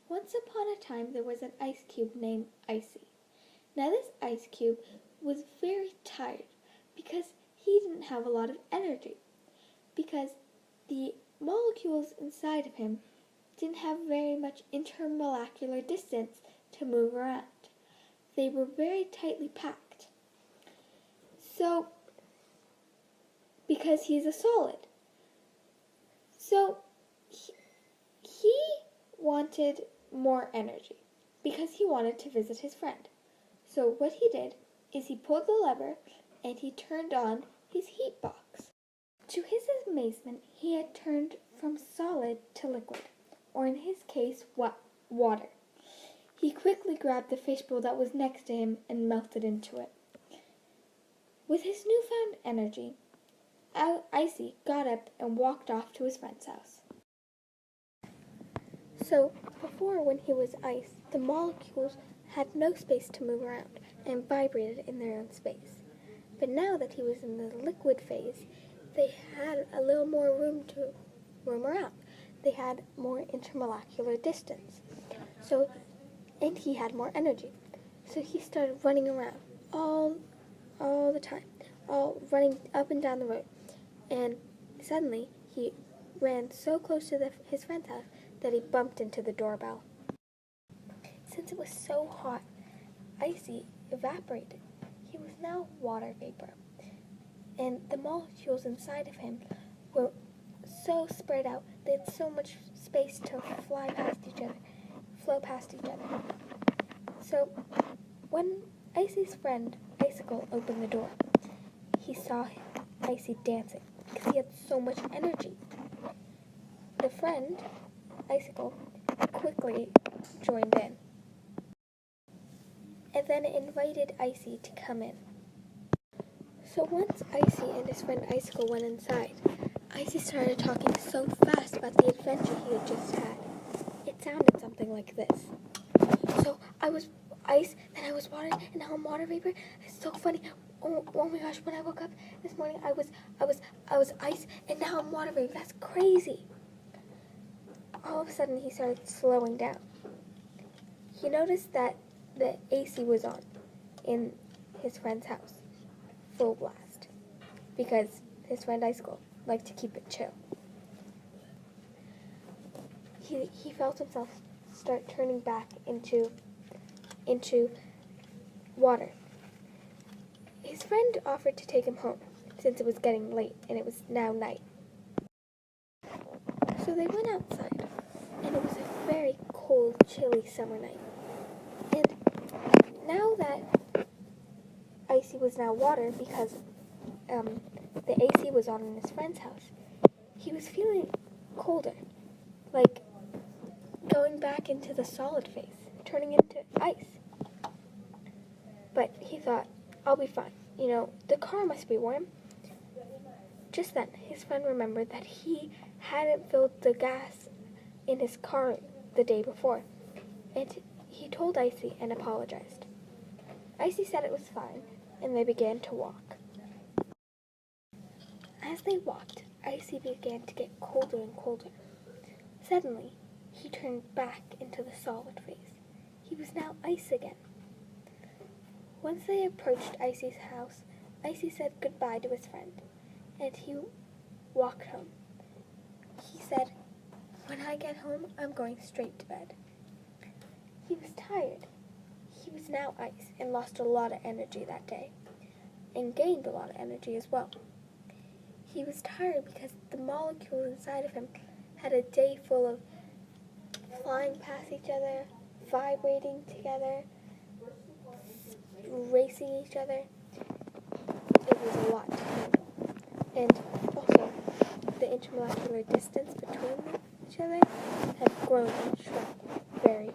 Once upon a time there was an ice cube named Icy. Now this ice cube was very tired because he didn't have a lot of energy, because the molecules inside of him didn't have very much intermolecular distance to move around. They were very tightly packed. So, because he's a solid. So, he wanted more energy because he wanted to visit his friend. So what he did is he pulled the lever and he turned on his heat box. To his amazement, he had turned from solid to liquid, or in his case, water. He quickly grabbed the fishbowl that was next to him and melted into it. With his newfound energy, Icy got up and walked off to his friend's house. So, before when he was ice, the molecules had no space to move around and vibrated in their own space. But now that he was in the liquid phase, they had a little more room to roam around. They had more intermolecular distance. And he had more energy. So he started running around all the time, running up and down the road. And suddenly, he ran so close to his friend's house that he bumped into the doorbell. Since it was so hot, Icy evaporated. He was now water vapor. And the molecules inside of him were so spread out, they had so much space to flow past each other. So, when Icy's friend, Icicle, opened the door, he saw Icy dancing because he had so much energy. The friend, Icicle, quickly joined in and then invited Icy to come in. So once Icy and his friend Icicle went inside, Icy started talking so fast about the adventure he had just had. It sounded something like this. So I was ice, then I was water, and now I'm water vapor. It's so funny. Oh my gosh, when I woke up this morning, I was ice, and now I'm water vapor. That's crazy. All of a sudden, he started slowing down. He noticed that the AC was on in his friend's house, full blast, because his friend Icicle liked to keep it chill. He felt himself start turning back into water. His friend offered to take him home, since it was getting late and it was now night. So they went outside, and it was a very cold, chilly summer night. And now that Icy was now water because the AC was on in his friend's house, he was feeling colder, like going back into the solid phase, turning into ice. But he thought, I'll be fine. The car must be warm. Just then, his friend remembered that he hadn't filled the gas in his car the day before, and he told Icy and apologized. Icy said it was fine, and they began to walk. As they walked, Icy began to get colder and colder. Suddenly, he turned back into the solid phase. He was now ice again. Once they approached Icy's house, Icy said goodbye to his friend, and he walked home. He said, "When I get home, I'm going straight to bed." He was tired. He was now ice and lost a lot of energy that day, and gained a lot of energy as well. He was tired because the molecules inside of him had a day full of flying past each other, vibrating together, racing each other. It was a lot to handle. And also, the intermolecular distance between each other had grown and shrunk very